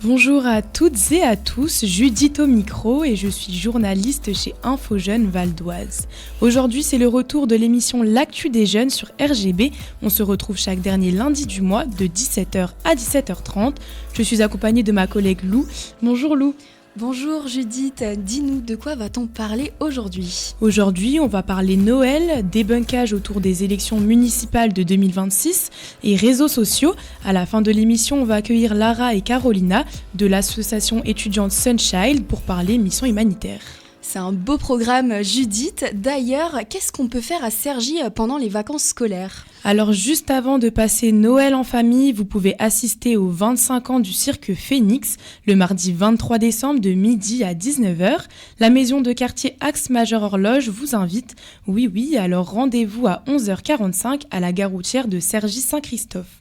Bonjour à toutes et à tous, Judith au micro et je suis journaliste chez Info Jeunes Val d'Oise. Aujourd'hui, c'est le retour de l'émission L'actu des jeunes sur RGB. On se retrouve chaque dernier lundi du mois de 17h à 17h30. Je suis accompagnée de ma collègue Lou. Bonjour Lou. Bonjour Judith, dis-nous de quoi va-t-on parler aujourd'hui ? Aujourd'hui, on va parler Noël, débunkage autour des élections municipales de 2026 et réseaux sociaux. À la fin de l'émission, on va accueillir Lara et Carolina de l'association étudiante Sunchild pour parler mission humanitaire. C'est un beau programme Judith. D'ailleurs, qu'est-ce qu'on peut faire à Cergy pendant les vacances scolaires ? Alors juste avant de passer Noël en famille, vous pouvez assister aux 25 ans du cirque Phoenix le mardi 23 décembre de midi à 19h. La maison de quartier Axe Major Horloge vous invite. Oui, alors rendez-vous à 11h45 à la gare routière de Cergy-Saint-Christophe.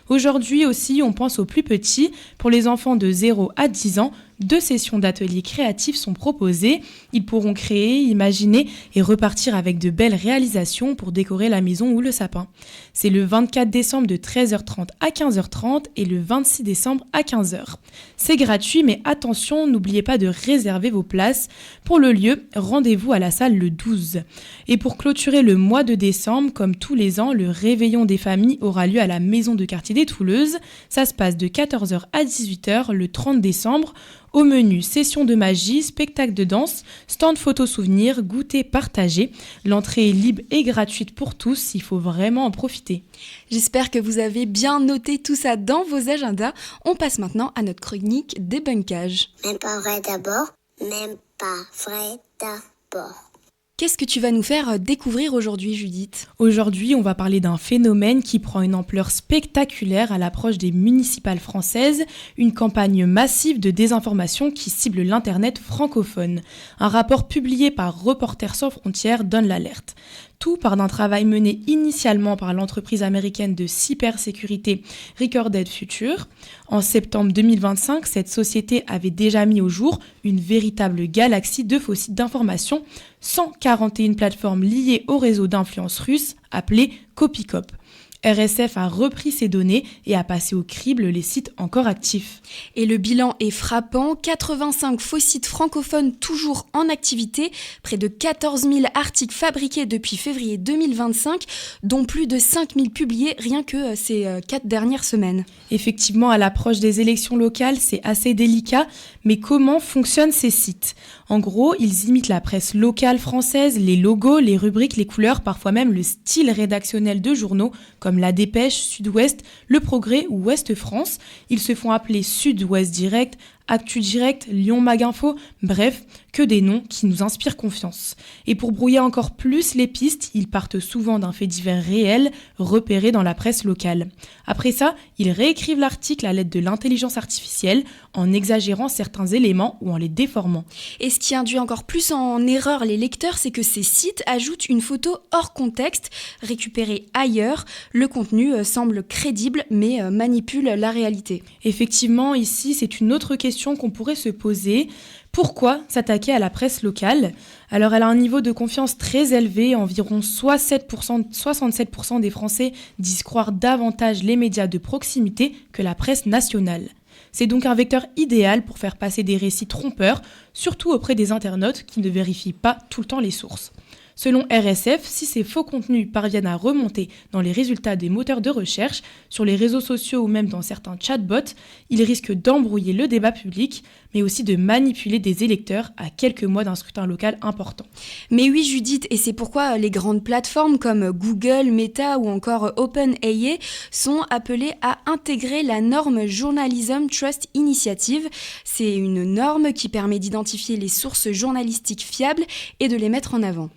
Aujourd'hui aussi, on pense aux plus petits. Pour les enfants de 0 à 10 ans, 2 sessions d'ateliers créatifs sont proposées. Ils pourront créer, imaginer et repartir avec de belles réalisations pour décorer la maison ou le sapin. C'est le 24 décembre de 13h30 à 15h30 et le 26 décembre à 15h. C'est gratuit, mais attention, n'oubliez pas de réserver vos places. Pour le lieu, rendez-vous à la salle le 12. Et pour clôturer le mois de décembre, comme tous les ans, le réveillon des familles aura lieu à la maison de quartier des Touleuses. Ça se passe de 14h à 18h le 30 décembre. Au menu, session de magie, spectacle de danse, stand photo souvenirs, goûter partagé. L'entrée est libre et gratuite pour tous, il faut vraiment en profiter. J'espère que vous avez bien noté tout ça dans vos agendas. On passe maintenant à notre chronique débunkage. Même pas vrai d'abord, même pas vrai d'abord. Qu'est-ce que tu vas nous faire découvrir aujourd'hui, Judith ? Aujourd'hui, on va parler d'un phénomène qui prend une ampleur spectaculaire à l'approche des municipales françaises, une campagne massive de désinformation qui cible l'Internet francophone. Un rapport publié par Reporters sans frontières donne l'alerte. Tout part d'un travail mené initialement par l'entreprise américaine de cybersécurité Recorded Future. En septembre 2025, cette société avait déjà mis au jour une véritable galaxie de faux sites d'information, 141 plateformes liées au réseau d'influence russe appelé Copycop. RSF a repris ces données et a passé au crible les sites encore actifs. Et le bilan est frappant, 85 faux sites francophones toujours en activité, près de 14 000 articles fabriqués depuis février 2025, dont plus de 5 000 publiés rien que ces 4 dernières semaines. Effectivement, à l'approche des élections locales, c'est assez délicat, mais comment fonctionnent ces sites ? En gros, ils imitent la presse locale française, les logos, les rubriques, les couleurs, parfois même le style rédactionnel de journaux comme La Dépêche, Sud-Ouest, Le Progrès ou Ouest France. Ils se font appeler Sud-Ouest Direct, Actu Direct, Lyon Mag Info, bref, que des noms qui nous inspirent confiance. Et pour brouiller encore plus les pistes, ils partent souvent d'un fait divers réel, repéré dans la presse locale. Après ça, ils réécrivent l'article à l'aide de l'intelligence artificielle, en exagérant certains éléments ou en les déformant. Et ce qui induit encore plus en erreur les lecteurs, c'est que ces sites ajoutent une photo hors contexte, récupérée ailleurs. Le contenu semble crédible, mais manipule la réalité. Effectivement, ici, c'est une autre question qu'on pourrait se poser. Pourquoi s'attaquer à la presse locale ? Alors, elle a un niveau de confiance très élevé. Environ 67% des Français disent croire davantage les médias de proximité que la presse nationale. C'est donc un vecteur idéal pour faire passer des récits trompeurs, surtout auprès des internautes qui ne vérifient pas tout le temps les sources. Selon RSF, si ces faux contenus parviennent à remonter dans les résultats des moteurs de recherche, sur les réseaux sociaux ou même dans certains chatbots, ils risquent d'embrouiller le débat public, mais aussi de manipuler des électeurs à quelques mois d'un scrutin local important. Mais oui Judith, et c'est pourquoi les grandes plateformes comme Google, Meta ou encore OpenAI sont appelées à intégrer la norme Journalism Trust Initiative. C'est une norme qui permet d'identifier les sources journalistiques fiables et de les mettre en avant.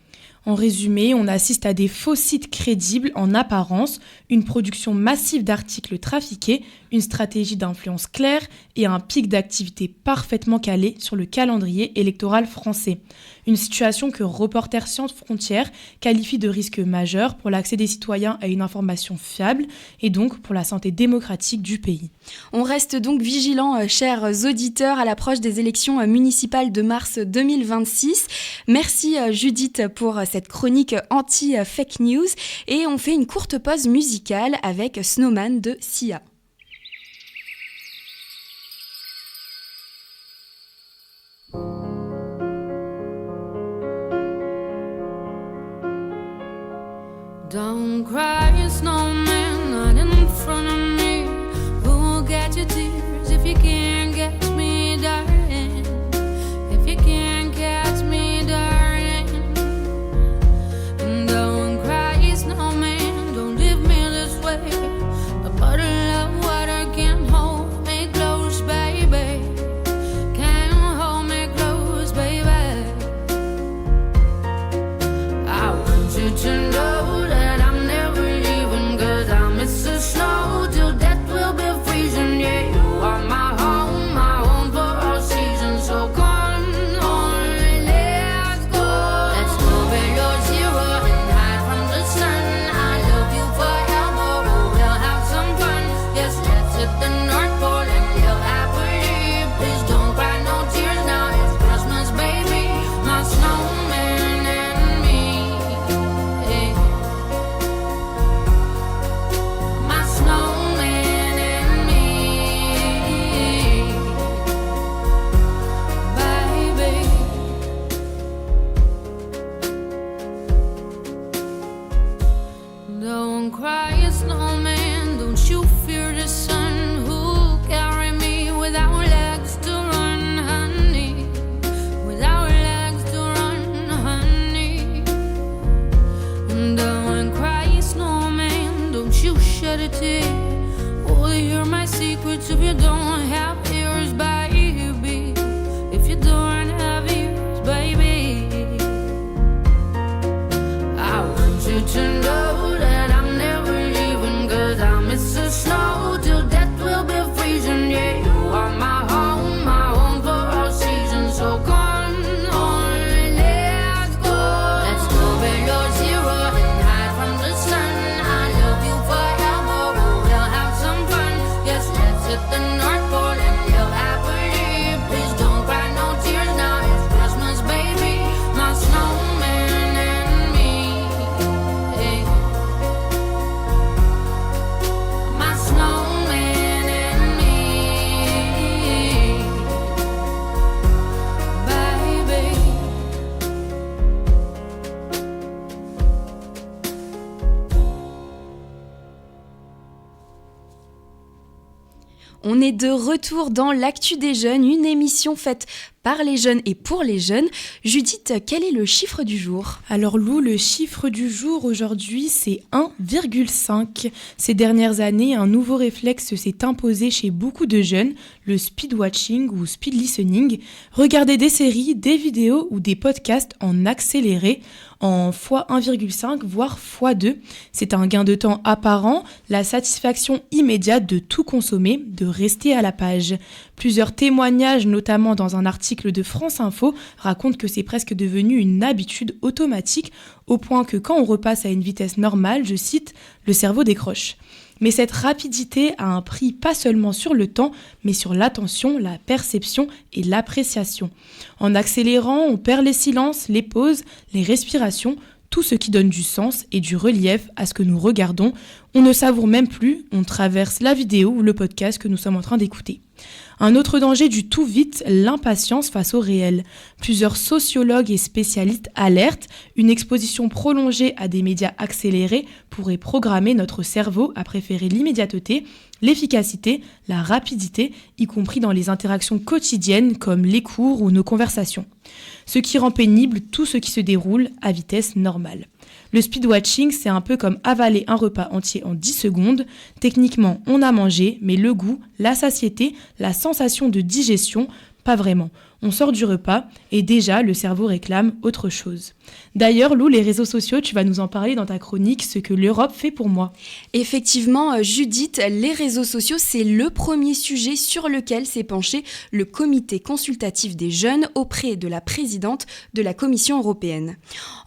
En résumé, on assiste à des faux sites crédibles en apparence, une production massive d'articles trafiqués, une stratégie d'influence claire et un pic d'activité parfaitement calé sur le calendrier électoral français. Une situation que Reporters sans frontières qualifie de risque majeur pour l'accès des citoyens à une information fiable et donc pour la santé démocratique du pays. On reste donc vigilants, chers auditeurs, à l'approche des élections municipales de mars 2026. Merci Judith pour cette chronique anti-fake news et on fait une courte pause musicale avec Snowman de Sia. Yes, if you don't have ears, baby. If you don't have ears, baby. I want you to know that I'm never leaving, 'cause I miss the snow till death will be freezing. Yeah, you are my home for all seasons. So come on, let's go. Let's go below zero and hide from the sun. I love you forever, we'll have some fun. Yes, let's hit the North Pole and live happily. Please don't cry no tears now, it's Christmas, baby. My snowman and me. Hey. My snowman and me, baby. On est de retour dans l'Actu des jeunes, une émission faite par les jeunes et pour les jeunes. Judith, quel est le chiffre du jour ? Alors Lou, le chiffre du jour aujourd'hui, c'est 1,5. Ces dernières années, un nouveau réflexe s'est imposé chez beaucoup de jeunes, le speedwatching ou speed listening. Regarder des séries, des vidéos ou des podcasts en accéléré, en x1,5 voire x2. C'est un gain de temps apparent, la satisfaction immédiate de tout consommer, de rester à la page. Plusieurs témoignages, notamment dans un article de France Info, racontent que c'est presque devenu une habitude automatique, au point que quand on repasse à une vitesse normale, je cite, le cerveau décroche. Mais cette rapidité a un prix pas seulement sur le temps, mais sur l'attention, la perception et l'appréciation. En accélérant, on perd les silences, les pauses, les respirations, tout ce qui donne du sens et du relief à ce que nous regardons. On ne savoure même plus, on traverse la vidéo ou le podcast que nous sommes en train d'écouter. Un autre danger du tout vite, l'impatience face au réel. Plusieurs sociologues et spécialistes alertent, une exposition prolongée à des médias accélérés pourrait programmer notre cerveau à préférer l'immédiateté, l'efficacité, la rapidité, y compris dans les interactions quotidiennes comme les cours ou nos conversations. Ce qui rend pénible tout ce qui se déroule à vitesse normale. Le speedwatching, c'est un peu comme avaler un repas entier en 10 secondes. Techniquement, on a mangé, mais le goût, la satiété, la sensation de digestion, pas vraiment. On sort du repas et déjà, le cerveau réclame autre chose. D'ailleurs, Lou, les réseaux sociaux, tu vas nous en parler dans ta chronique, ce que l'Europe fait pour moi. Effectivement, Judith, les réseaux sociaux, c'est le premier sujet sur lequel s'est penché le comité consultatif des jeunes auprès de la présidente de la Commission européenne.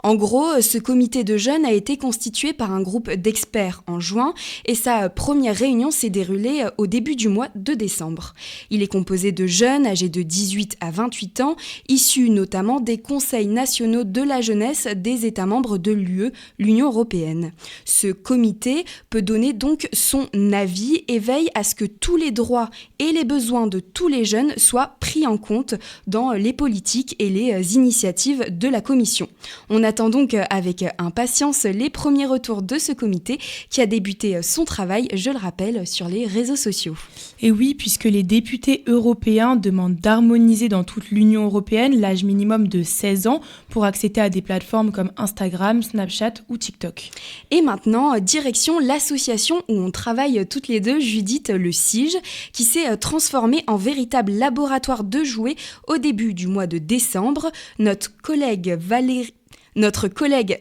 En gros, ce comité de jeunes a été constitué par un groupe d'experts en juin et sa première réunion s'est déroulée au début du mois de décembre. Il est composé de jeunes âgés de 18 à 28 ans, issus notamment des conseils nationaux de la jeunesse des États membres de l'UE, l'Union européenne. Ce comité peut donner donc son avis et veille à ce que tous les droits et les besoins de tous les jeunes soient pris en compte dans les politiques et les initiatives de la Commission. On attend donc avec impatience les premiers retours de ce comité qui a débuté son travail, je le rappelle, sur les réseaux sociaux. Et oui, puisque les députés européens demandent d'harmoniser dans toute l'Union européenne l'âge minimum de 16 ans pour accéder à des plateformes comme Instagram, Snapchat ou TikTok. Et maintenant, direction l'association où on travaille toutes les deux, Judith, le CIGE, qui s'est transformé en véritable laboratoire de jouets au début du mois de décembre. Notre collègue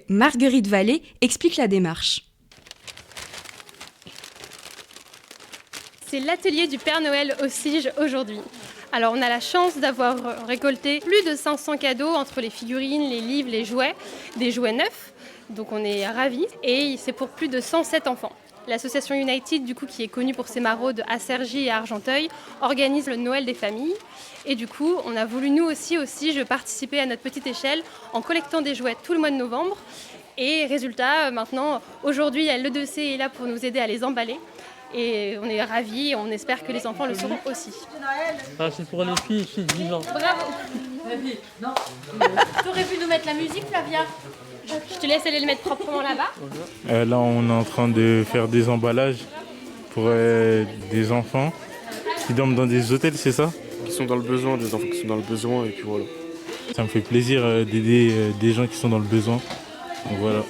Marguerite Vallée explique la démarche. C'est l'atelier du Père Noël au CIGE aujourd'hui. Alors on a la chance d'avoir récolté plus de 500 cadeaux entre les figurines, les livres, les jouets, des jouets neufs. Donc on est ravis et c'est pour plus de 107 enfants. L'association United, du coup, qui est connue pour ses maraudes à Cergy et à Argenteuil, organise le Noël des familles. Et du coup, on a voulu nous aussi participer à notre petite échelle en collectant des jouets tout le mois de novembre. Et résultat, maintenant, aujourd'hui, l'E2C est là pour nous aider à les emballer. Et on est ravis et on espère que les enfants le seront aussi. Ah, c'est pour les filles ici de 10 ans. Bravo. T'aurais pu nous mettre la musique, Flavia ? Je te laisse aller le mettre proprement là-bas. Là, on est en train de faire des emballages pour des enfants qui dorment dans des hôtels, c'est ça ? Qui sont dans le besoin, des enfants qui sont dans le besoin, et puis voilà. Ça me fait plaisir d'aider des gens qui sont dans le besoin. Donc voilà.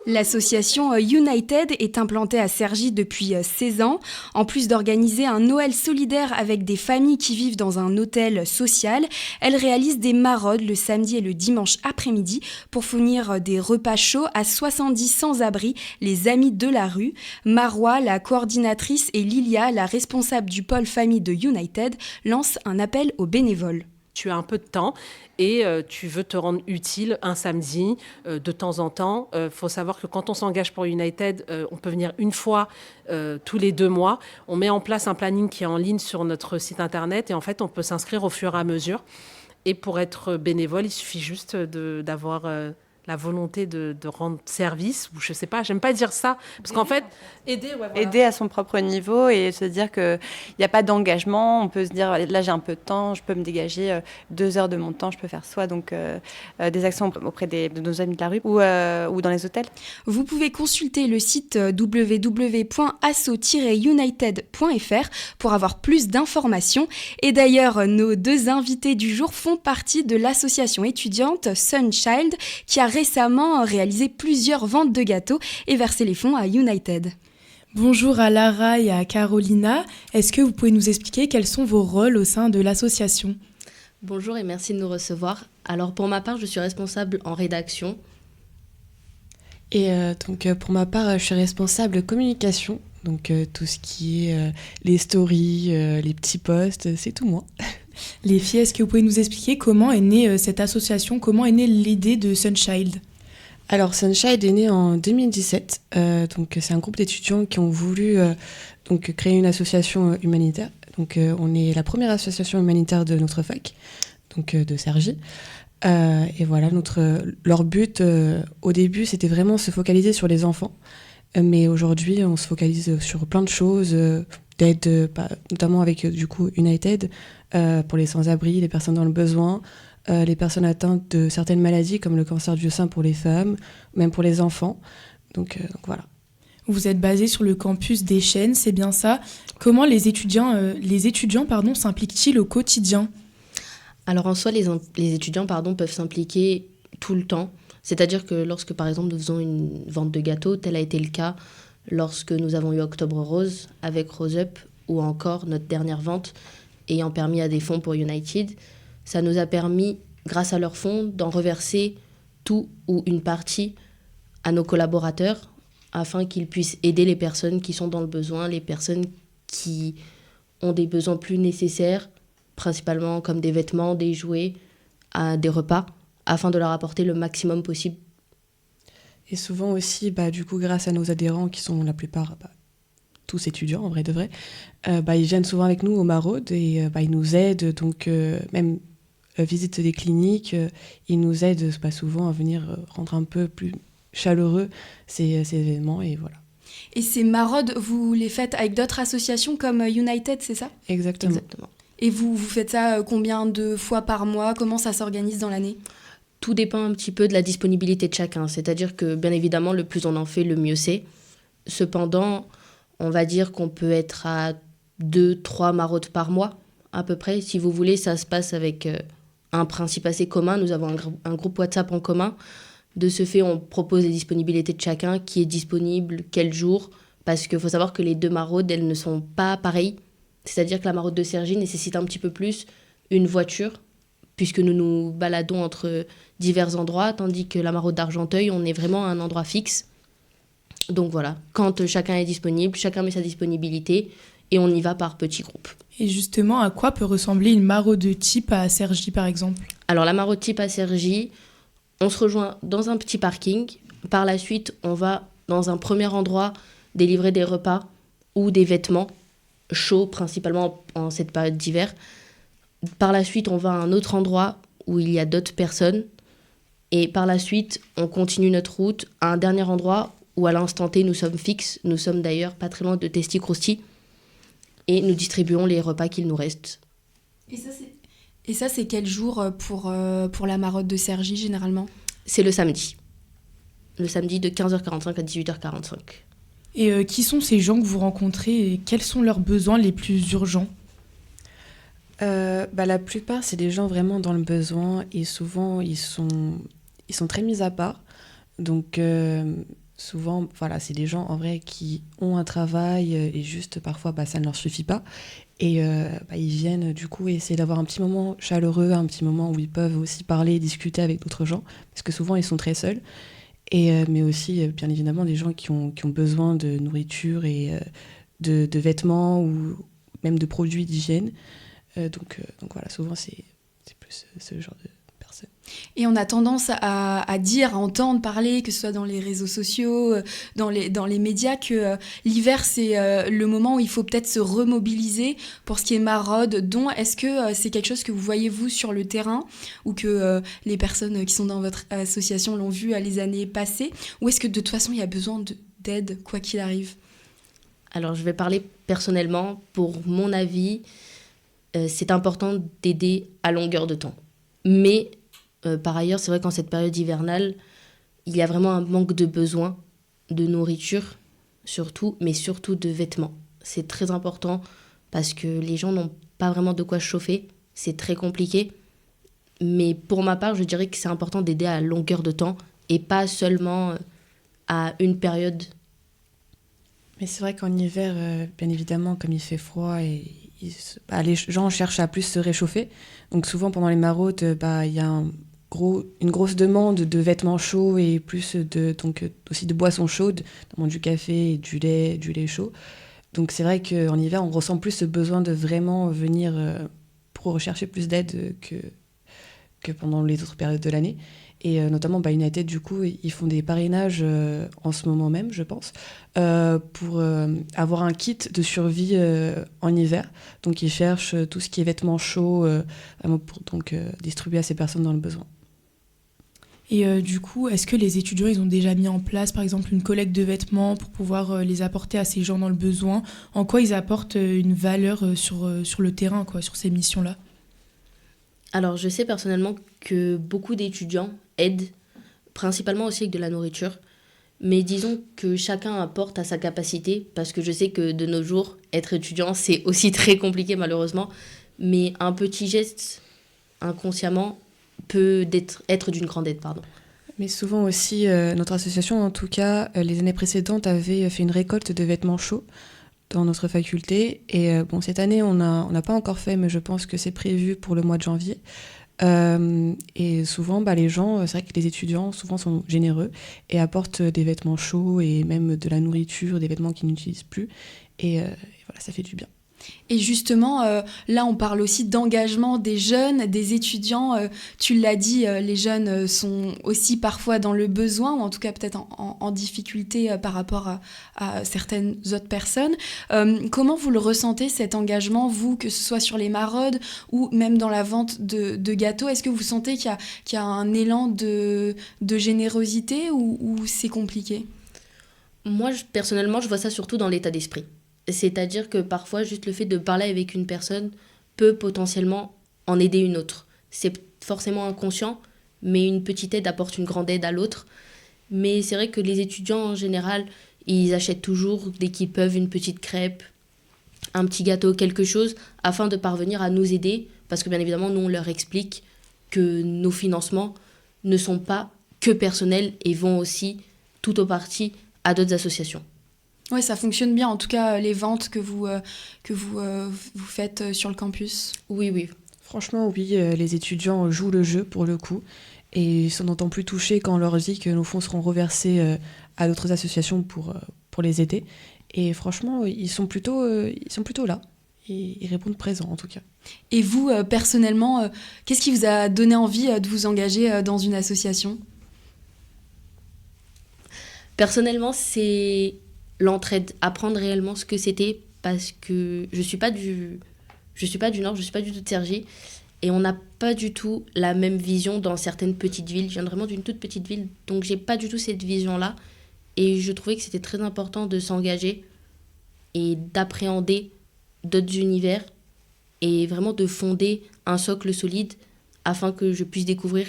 L'association United est implantée à Cergy depuis 16 ans. En plus d'organiser un Noël solidaire avec des familles qui vivent dans un hôtel social, elle réalise des maraudes le samedi et le dimanche après-midi pour fournir des repas chauds à 70 sans-abri, les amis de la rue. Marois, la coordinatrice, et Lilia, la responsable du pôle famille de United, lancent un appel aux bénévoles. Tu as un peu de temps et tu veux te rendre utile un samedi de temps en temps. Faut savoir que quand on s'engage pour United, on peut venir une fois tous les 2 mois. On met en place un planning qui est en ligne sur notre site internet et en fait, on peut s'inscrire au fur et à mesure. Et pour être bénévole, il suffit juste d'avoir la volonté de rendre service, ou je sais pas, j'aime pas dire ça, parce qu'en fait, aider à son propre niveau et se dire qu'il n'y a pas d'engagement, on peut se dire, là j'ai un peu de temps, je peux me dégager 2 heures de mon temps, je peux faire soit donc, des actions auprès de nos amis de la rue ou dans les hôtels. Vous pouvez consulter le site www.asso-united.fr pour avoir plus d'informations. Et d'ailleurs, nos 2 invités du jour font partie de l'association étudiante Sunchild qui a récemment réalisé plusieurs ventes de gâteaux et versé les fonds à United. Bonjour à Lara et à Carolina. Est-ce que vous pouvez nous expliquer quels sont vos rôles au sein de l'association ? Bonjour et merci de nous recevoir. Alors pour ma part, je suis responsable en rédaction. Et donc pour ma part, je suis responsable communication. Donc tout ce qui est les stories, les petits posts, c'est tout moi. Les filles, est-ce que vous pouvez nous expliquer comment est née cette association, comment est née l'idée de Sunchild ? Alors Sunchild est né en 2017, donc c'est un groupe d'étudiants qui ont voulu donc créer une association humanitaire. Donc on est la première association humanitaire de notre fac, donc de Cergy. Et voilà, leur but au début, c'était vraiment se focaliser sur les enfants. Mais aujourd'hui, on se focalise sur plein de choses, d'aide, notamment avec du coup United, pour les sans-abri, les personnes dans le besoin, les personnes atteintes de certaines maladies comme le cancer du sein pour les femmes, même pour les enfants. Donc voilà. Vous êtes basé sur le campus des Chênes, c'est bien ça. Comment les étudiants s'impliquent-ils au quotidien ? Alors en soi, les étudiants peuvent s'impliquer tout le temps. C'est-à-dire que lorsque, par exemple, nous faisons une vente de gâteaux, tel a été le cas lorsque nous avons eu Octobre Rose avec Rose Up, ou encore notre dernière vente ayant permis à des fonds pour United, ça nous a permis, grâce à leurs fonds, d'en reverser tout ou une partie à nos collaborateurs afin qu'ils puissent aider les personnes qui sont dans le besoin, les personnes qui ont des besoins plus nécessaires, principalement comme des vêtements, des jouets, des repas, afin de leur apporter le maximum possible. Et souvent aussi, du coup, grâce à nos adhérents qui sont la plupart tous étudiants, en vrai de vrai, ils viennent souvent avec nous aux maraudes et ils nous aident, donc même visite des cliniques, ils nous aident souvent à venir rendre un peu plus chaleureux ces événements et voilà. Et ces maraudes, vous les faites avec d'autres associations comme United, c'est ça ? Exactement. Et vous faites ça combien de fois par mois ? Comment ça s'organise dans l'année ? Tout dépend un petit peu de la disponibilité de chacun. C'est-à-dire que, bien évidemment, le plus on en fait, le mieux c'est. Cependant, on va dire qu'on peut être à 2-3 maraudes par mois, à peu près. Si vous voulez, ça se passe avec un principe assez commun. Nous avons un groupe WhatsApp en commun. De ce fait, on propose les disponibilités de chacun, qui est disponible, quel jour. Parce qu'il faut savoir que les 2 maraudes, elles ne sont pas pareilles. C'est-à-dire que la maraude de Cergy nécessite un petit peu plus une voiture, puisque nous nous baladons entre divers endroits, tandis que la maraude d'Argenteuil, on est vraiment à un endroit fixe. Donc voilà, quand chacun est disponible, chacun met sa disponibilité et on y va par petits groupes. Et justement, à quoi peut ressembler une maraude type à Cergy, par exemple ? Alors la maraude type à Cergy, on se rejoint dans un petit parking. Par la suite, on va dans un premier endroit délivrer des repas ou des vêtements chauds, principalement en cette période d'hiver. Par la suite, on va à un autre endroit où il y a d'autres personnes. Et par la suite, on continue notre route à un dernier endroit où à l'instant T, nous sommes fixes. Nous sommes d'ailleurs pas très loin de Testi Crousti. Et nous distribuons les repas qu'il nous reste. Et ça, c'est quel jour pour la maraude de Cergy, généralement ? C'est le samedi. Le samedi de 15h45 à 18h45. Et qui sont ces gens que vous rencontrez et quels sont leurs besoins les plus urgents ? La plupart, c'est des gens vraiment dans le besoin et souvent, ils sont très mis à part. Donc, souvent, voilà, c'est des gens en vrai qui ont un travail et juste parfois ça ne leur suffit pas. Et ils viennent du coup essayer d'avoir un petit moment chaleureux, un petit moment où ils peuvent aussi parler et discuter avec d'autres gens, parce que souvent ils sont très seuls. Mais aussi, bien évidemment, des gens qui ont besoin de nourriture et de vêtements ou même de produits d'hygiène. Donc voilà, souvent c'est plus ce genre de personnes. Et on a tendance à dire, à entendre parler, que ce soit dans les réseaux sociaux, dans les médias, que l'hiver, c'est le moment où il faut peut-être se remobiliser pour ce qui est maraude, dons. Est-ce que c'est quelque chose que vous voyez, vous, sur le terrain, ou que les personnes qui sont dans votre association l'ont vu les années passées, ou est-ce que de toute façon, il y a besoin d'aide, quoi qu'il arrive? Alors, je vais parler personnellement. Pour mon avis, c'est important d'aider à longueur de temps. Mais par ailleurs, c'est vrai qu'en cette période hivernale, il y a vraiment un manque de besoins, de nourriture surtout, mais surtout de vêtements. C'est très important parce que les gens n'ont pas vraiment de quoi chauffer. C'est très compliqué. Mais pour ma part, je dirais que c'est important d'aider à longueur de temps et pas seulement à une période. Mais c'est vrai qu'en hiver, bien évidemment, comme il fait froid, les gens cherchent à plus se réchauffer. Donc souvent, pendant les maraudes, il y a une grosse demande de vêtements chauds et plus aussi de boissons chaudes, notamment du café et du lait chaud. Donc c'est vrai qu'en hiver, on ressent plus ce besoin de vraiment venir pour rechercher plus d'aide que pendant les autres périodes de l'année. Et notamment, United, du coup, ils font des parrainages en ce moment même, je pense, pour avoir un kit de survie en hiver. Donc, ils cherchent tout ce qui est vêtements chauds, vraiment pour distribuer à ces personnes dans le besoin. Et du coup, est-ce que les étudiants, ils ont déjà mis en place, par exemple, une collecte de vêtements pour pouvoir les apporter à ces gens dans le besoin? En quoi ils apportent une valeur sur le terrain, quoi, sur ces missions-là? Alors, je sais personnellement que beaucoup d'étudiants aident, principalement aussi avec de la nourriture. Mais disons que chacun apporte à sa capacité, parce que je sais que de nos jours, être étudiant, c'est aussi très compliqué malheureusement. Mais un petit geste, inconsciemment, peut être d'une grande aide. Mais souvent aussi, notre association, en tout cas, les années précédentes, avait fait une récolte de vêtements chauds dans notre faculté. Et cette année, on n'a pas encore fait, mais je pense que c'est prévu pour le mois de janvier. Et souvent, les gens, c'est vrai que les étudiants, souvent, sont généreux et apportent des vêtements chauds et même de la nourriture, des vêtements qu'ils n'utilisent plus. Et voilà, ça fait du bien. Et justement, là, on parle aussi d'engagement des jeunes, des étudiants. Tu l'as dit, les jeunes sont aussi parfois dans le besoin, ou en tout cas peut-être en difficulté par rapport à certaines autres personnes. Comment vous le ressentez, cet engagement, vous, que ce soit sur les maraudes ou même dans la vente de gâteaux? Est-ce que vous sentez qu'il y a un élan de générosité ou c'est compliqué? Moi, personnellement, je vois ça surtout dans l'état d'esprit. C'est-à-dire que parfois, juste le fait de parler avec une personne peut potentiellement en aider une autre. C'est forcément inconscient, mais une petite aide apporte une grande aide à l'autre. Mais c'est vrai que les étudiants, en général, ils achètent toujours, dès qu'ils peuvent, une petite crêpe, un petit gâteau, quelque chose, afin de parvenir à nous aider. Parce que bien évidemment, nous, on leur explique que nos financements ne sont pas que personnels et vont aussi, tout au parti, à d'autres associations. Oui, ça fonctionne bien, en tout cas, les ventes que vous faites sur le campus. Oui. Franchement, oui, les étudiants jouent le jeu, pour le coup, et ils sont d'autant plus touchés quand on leur dit que nos fonds seront reversés à d'autres associations pour les aider. Et franchement, ils sont plutôt là. Ils répondent présents, en tout cas. Et vous, personnellement, qu'est-ce qui vous a donné envie de vous engager dans une association? Personnellement, c'est l'entraide, apprendre réellement ce que c'était, parce que je suis pas du Nord, je suis pas du tout de Cergy, et on n'a pas du tout la même vision dans certaines petites villes. Je viens vraiment d'une toute petite ville, donc j'ai pas du tout cette vision-là, et je trouvais que c'était très important de s'engager et d'appréhender d'autres univers et vraiment de fonder un socle solide afin que je puisse découvrir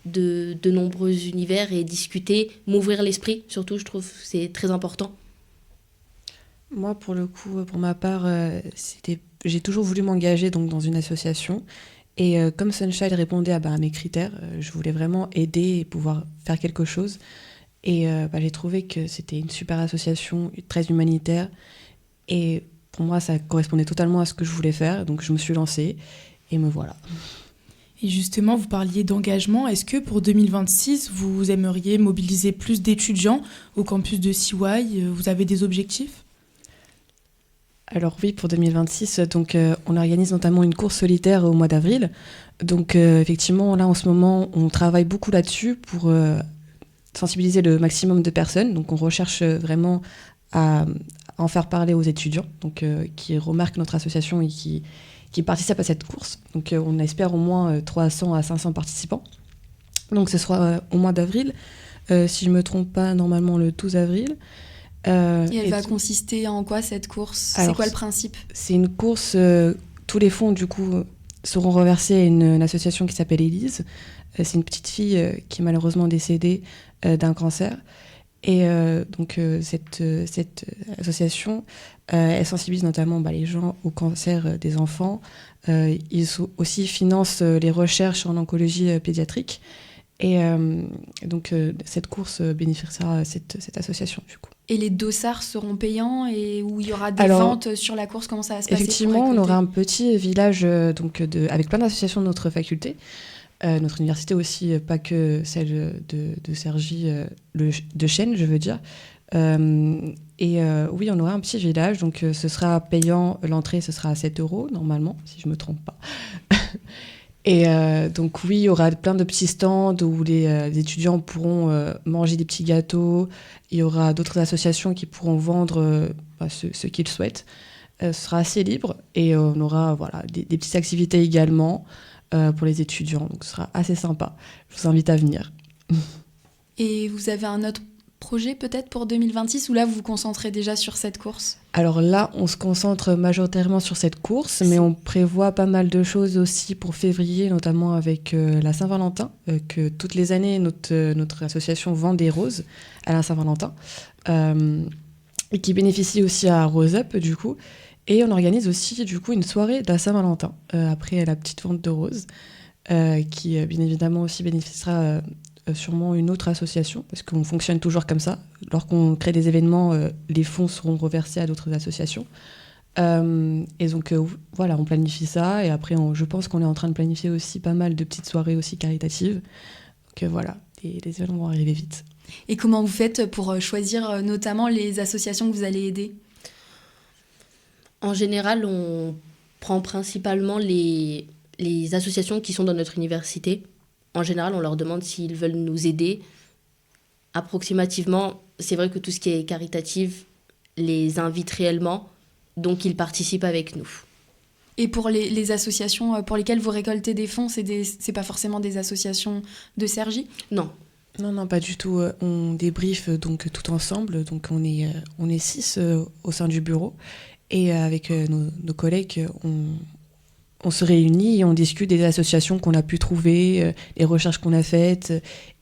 de nombreux univers et discuter, m'ouvrir l'esprit, surtout, je trouve que c'est très important. Moi, pour le coup, pour ma part, j'ai toujours voulu m'engager donc, dans une association. Et comme Sunshine répondait à mes critères, je voulais vraiment aider et pouvoir faire quelque chose. Et j'ai trouvé que c'était une super association, très humanitaire. Et pour moi, ça correspondait totalement à ce que je voulais faire. Donc je me suis lancée et me voilà. Et justement, vous parliez d'engagement. Est-ce que pour 2026, vous aimeriez mobiliser plus d'étudiants au campus de CY? Vous avez des objectifs? Alors oui, pour 2026, donc, on organise notamment une course solitaire au mois d'avril. Donc effectivement, là en ce moment, on travaille beaucoup là-dessus pour sensibiliser le maximum de personnes. Donc on recherche vraiment à en faire parler aux étudiants donc, qui remarquent notre association et qui participent à cette course. Donc on espère au moins 300 à 500 participants. Donc ce sera au mois d'avril, si je ne me trompe pas, normalement le 12 avril. Et elle va consister en quoi cette course? C'est quoi le principe? C'est une course, tous les fonds du coup seront reversés à une association qui s'appelle Élise. C'est une petite fille qui est malheureusement décédée d'un cancer. Et donc cette association, elle sensibilise notamment les gens au cancer des enfants. Ils aussi financent les recherches en oncologie pédiatrique. Et donc cette course bénéficiera à cette association du coup. Et les dossards seront payants et où il y aura des ventes sur la course? Comment ça va se passer? Effectivement, on aura un petit village avec plein d'associations de notre faculté. Notre université aussi, pas que celle de Cergy, de Chênes, je veux dire. Oui, on aura un petit village, donc ce sera payant. L'entrée, ce sera à 7 € normalement, si je ne me trompe pas. Et donc oui, il y aura plein de petits stands où les étudiants pourront manger des petits gâteaux. Il y aura d'autres associations qui pourront vendre ce qu'ils souhaitent. Ce sera assez libre et on aura des petites activités également pour les étudiants. Donc ce sera assez sympa. Je vous invite à venir. Et vous avez un autre projet peut-être pour 2026 ou là vous vous concentrez déjà sur cette course? Alors là, on se concentre majoritairement sur cette course, mais on prévoit pas mal de choses aussi pour février, notamment avec la Saint-Valentin, que toutes les années, notre association vend des roses à la Saint-Valentin, et qui bénéficie aussi à Rose Up, du coup. Et on organise aussi, du coup, une soirée de la Saint-Valentin, après la petite vente de roses, qui, bien évidemment, aussi bénéficiera sûrement une autre association, parce qu'on fonctionne toujours comme ça. Lorsqu'on crée des événements, les fonds seront reversés à d'autres associations. Et donc, voilà, on planifie ça. Et après, je pense qu'on est en train de planifier aussi pas mal de petites soirées aussi caritatives. Donc voilà, les événements vont arriver vite. Et comment vous faites pour choisir notamment les associations que vous allez aider? En général, on prend principalement les associations qui sont dans notre université. En général, on leur demande s'ils veulent nous aider. Approximativement, c'est vrai que tout ce qui est caritatif les invite réellement, donc ils participent avec nous. Et pour les associations pour lesquelles vous récoltez des fonds, c'est pas forcément des associations de Cergy? Non. Non, pas du tout. On débriefe donc tout ensemble. Donc on est 6 au sein du bureau. Et avec nos collègues, on se réunit et on discute des associations qu'on a pu trouver, les recherches qu'on a faites.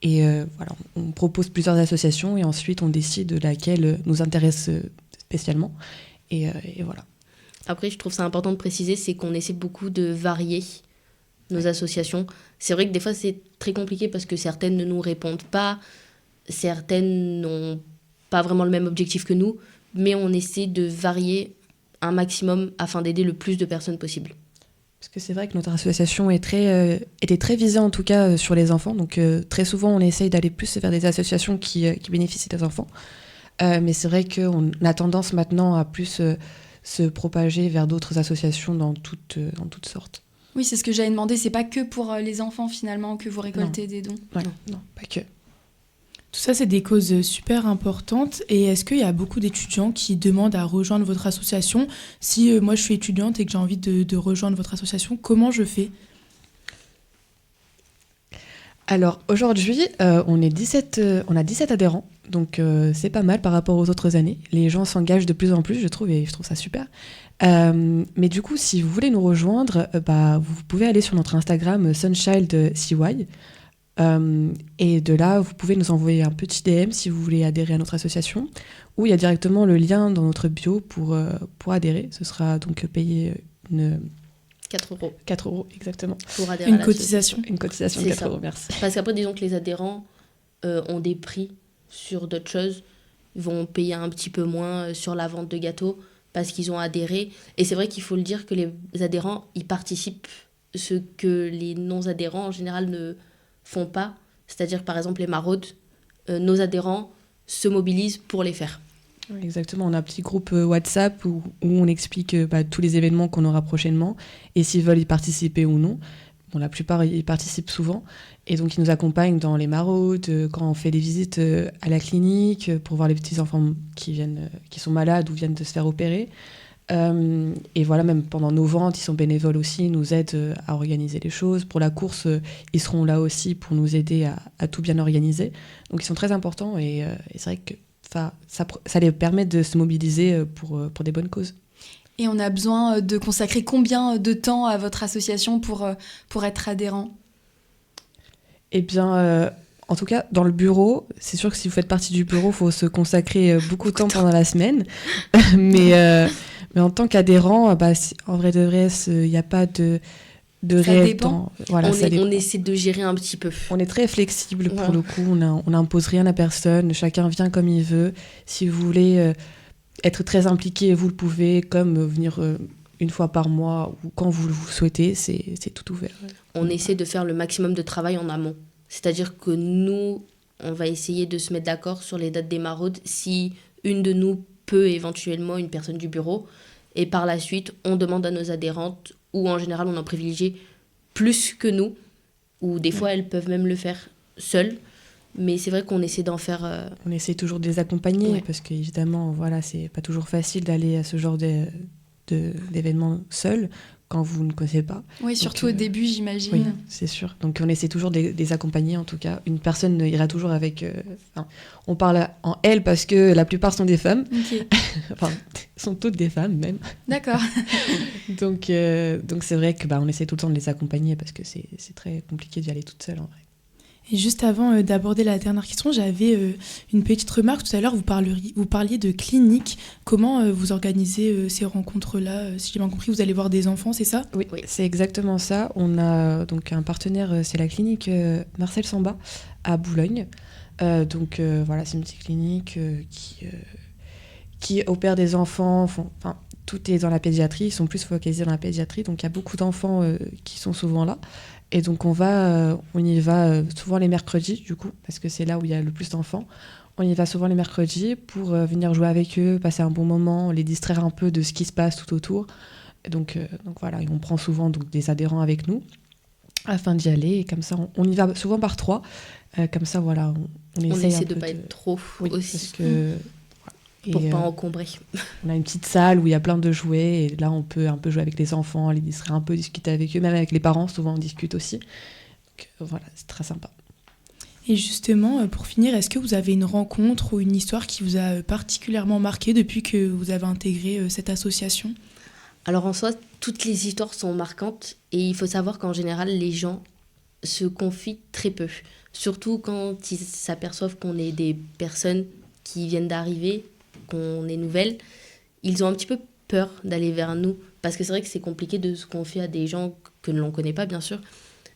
Et voilà, on propose plusieurs associations et ensuite on décide laquelle nous intéresse spécialement. Et voilà. Après, je trouve ça important de préciser, c'est qu'on essaie beaucoup de varier nos associations. C'est vrai que des fois, c'est très compliqué parce que certaines ne nous répondent pas, certaines n'ont pas vraiment le même objectif que nous, mais on essaie de varier un maximum afin d'aider le plus de personnes possible. Parce que c'est vrai que notre association était très visée en tout cas sur les enfants. Donc très souvent, on essaye d'aller plus vers des associations qui bénéficient des enfants. Mais c'est vrai qu'on a tendance maintenant à plus se propager vers d'autres associations dans toutes sortes. Oui, c'est ce que j'avais demandé. C'est pas que pour les enfants finalement que vous récoltez des dons? Ouais, non, pas que. Tout ça, c'est des causes super importantes. Et est-ce qu'il y a beaucoup d'étudiants qui demandent à rejoindre votre association? Si moi, je suis étudiante et que j'ai envie de rejoindre votre association, comment je fais? Alors, aujourd'hui, on a 17 adhérents. Donc, c'est pas mal par rapport aux autres années. Les gens s'engagent de plus en plus, je trouve, et je trouve ça super. Mais du coup, si vous voulez nous rejoindre, vous pouvez aller sur notre Instagram sunchild.cy. Et de là, vous pouvez nous envoyer un petit DM si vous voulez adhérer à notre association, ou il y a directement le lien dans notre bio pour adhérer. Ce sera donc payé 4 €. 4 € exactement. Pour adhérer une à cotisation. Une cotisation de 4 €, merci. Parce qu'après, disons que les adhérents ont des prix sur d'autres choses. Ils vont payer un petit peu moins sur la vente de gâteaux parce qu'ils ont adhéré. Et c'est vrai qu'il faut le dire que les adhérents, ils participent, ce que les non-adhérents en général ne font pas. C'est-à-dire, par exemple, les maraudes, nos adhérents se mobilisent pour les faire. Exactement, on a un petit groupe WhatsApp où on explique tous les événements qu'on aura prochainement et s'ils veulent y participer ou non. Bon, la plupart y participent souvent et donc ils nous accompagnent dans les maraudes, quand on fait des visites à la clinique pour voir les petits enfants qui sont malades ou viennent de se faire opérer. Et voilà, même pendant nos ventes, ils sont bénévoles aussi, ils nous aident à organiser les choses. Pour la course, ils seront là aussi pour nous aider à tout bien organiser. Donc ils sont très importants et c'est vrai que ça les permet de se mobiliser pour des bonnes causes. Et on a besoin de consacrer combien de temps à votre association pour être adhérent ? Eh bien, en tout cas, dans le bureau, c'est sûr que si vous faites partie du bureau, il faut se consacrer beaucoup de temps pendant la semaine. Mais en tant qu'adhérent, en vrai de vrai, il n'y a pas de réel temps. Voilà, on essaie de gérer un petit peu. On est très flexible pour le coup, on n'impose rien à personne, chacun vient comme il veut. Si vous voulez être très impliqué, vous le pouvez, comme venir une fois par mois ou quand vous le souhaitez, c'est tout ouvert. On essaie de faire le maximum de travail en amont. C'est-à-dire que nous, on va essayer de se mettre d'accord sur les dates des maraudes si une de nous peut éventuellement, une personne du bureau, et par la suite, on demande à nos adhérentes, ou en général, on en privilégie plus que nous, ou des fois, elles peuvent même le faire seules. Mais c'est vrai qu'on essaie d'en faire... On essaie toujours de les accompagner, parce qu'évidemment, voilà, c'est pas toujours facile d'aller à ce genre d'événements seul, quand vous ne connaissez pas. Oui, surtout au début, j'imagine. Oui, c'est sûr. Donc on essaie toujours de les accompagner, en tout cas. Une personne ira toujours avec... on parle en elle parce que la plupart sont des femmes. Okay. Enfin, sont toutes des femmes, même. D'accord. donc c'est vrai que on essaie tout le temps de les accompagner parce que c'est très compliqué d'y aller toute seule, en vrai. Et juste avant d'aborder la dernière question, j'avais une petite remarque. Tout à l'heure, vous parliez de clinique. Comment vous organisez ces rencontres-là ? Si j'ai bien compris, vous allez voir des enfants, c'est ça ? Oui, c'est exactement ça. On a donc un partenaire, c'est la clinique Marcel Samba à Boulogne. Voilà, c'est une petite clinique qui opère des enfants. Tout est dans la pédiatrie. Ils sont plus focalisés dans la pédiatrie. Donc il y a beaucoup d'enfants qui sont souvent là. Et donc on y va souvent les mercredis, du coup, parce que c'est là où il y a le plus d'enfants. On y va souvent les mercredis pour venir jouer avec eux, passer un bon moment, les distraire un peu de ce qui se passe tout autour. Et donc voilà, et on prend souvent des adhérents avec nous afin d'y aller. Et comme ça, on y va souvent par 3. Comme ça, voilà, on essaie de ne pas être trop aussi. Parce que... Pour pas encombrer. On a une petite salle où il y a plein de jouets et là on peut un peu jouer avec les enfants, les distraire un peu, discuter avec eux, même avec les parents, souvent on discute aussi. Donc voilà, c'est très sympa. Et justement, pour finir, est-ce que vous avez une rencontre ou une histoire qui vous a particulièrement marqué depuis que vous avez intégré cette association ? Alors en soi, toutes les histoires sont marquantes et il faut savoir qu'en général, les gens se confient très peu. Surtout quand ils s'aperçoivent qu'on est des personnes qui viennent d'arriver, qu'on est nouvelles, ils ont un petit peu peur d'aller vers nous. Parce que c'est vrai que c'est compliqué de se confier à des gens que l'on ne connaît pas, bien sûr.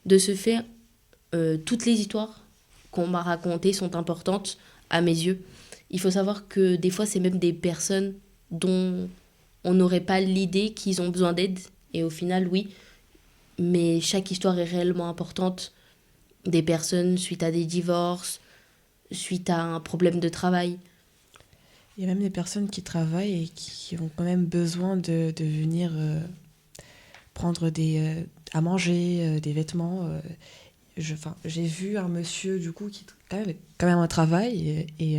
De se faire, toutes les histoires qu'on m'a racontées sont importantes à mes yeux. Il faut savoir que des fois, c'est même des personnes dont on n'aurait pas l'idée qu'ils ont besoin d'aide. Et au final, oui. Mais chaque histoire est réellement importante. Des personnes suite à des divorces, suite à un problème de travail. Il y a même des personnes qui travaillent et qui ont quand même besoin de venir prendre à manger, des vêtements. J'ai vu un monsieur du coup qui avait quand même un travail et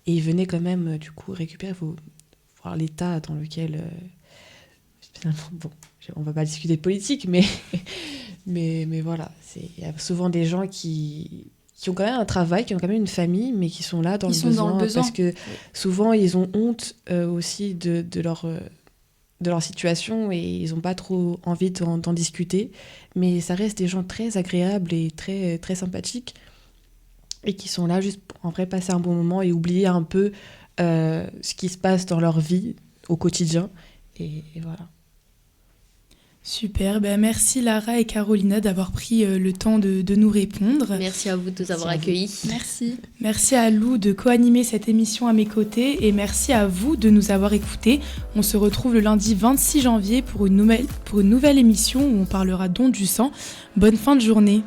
il venait quand même du coup récupérer, voir l'état dans lequel finalement, bon, on va pas discuter de politique, mais voilà, il y a souvent des gens qui ont quand même un travail, qui ont quand même une famille, mais qui sont là dans le besoin. Parce que souvent, ils ont honte aussi de leur situation et ils n'ont pas trop envie d'en discuter. Mais ça reste des gens très agréables et très, très sympathiques et qui sont là juste pour en vrai passer un bon moment et oublier un peu ce qui se passe dans leur vie au quotidien. Et voilà. Super, merci Lara et Carolina d'avoir pris le temps de nous répondre. Merci à vous de nous avoir accueillis. Merci. Merci à Lou de co-animer cette émission à mes côtés et merci à vous de nous avoir écoutés. On se retrouve le lundi 26 janvier pour une nouvelle émission où on parlera don du sang. Bonne fin de journée.